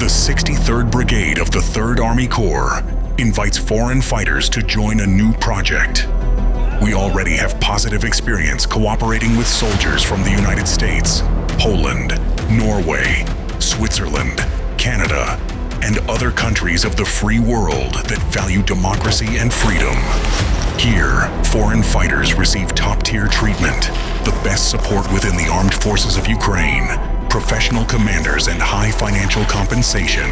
The 63rd Brigade of the 3rd Army Corps invites foreign fighters to join a new project. We already have positive experience cooperating with soldiers from the United States, Poland, Norway, Switzerland, Canada, and other countries of the free world that value democracy and freedom. Here, foreign fighters receive top-tier treatment, the best support within the armed forces of Ukraine, professional commanders and high financial compensation.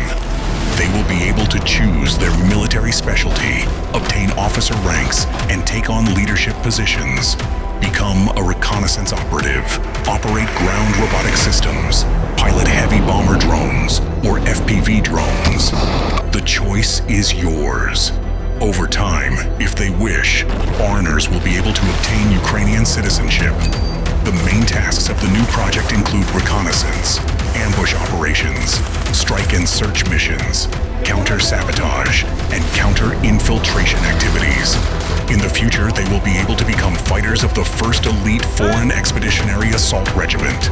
They will be able to choose their military specialty, obtain officer ranks, and take on leadership positions. Become a reconnaissance operative, operate ground robotic systems, pilot heavy bomber drones, or FPV drones. The choice is yours. Over time, if they wish, foreigners will be able to obtain Ukrainian citizenship. The main tasks of the new project include reconnaissance, ambush operations, strike and search missions, counter-sabotage, and counter-infiltration activities. In the future, they will be able to become fighters of the 1st Elite Foreign Expeditionary Assault Regiment.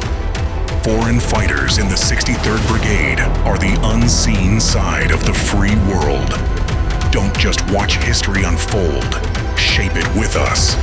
Foreign fighters in the 63rd Brigade are the unseen side of the free world. Don't just watch history unfold. Shape it with us.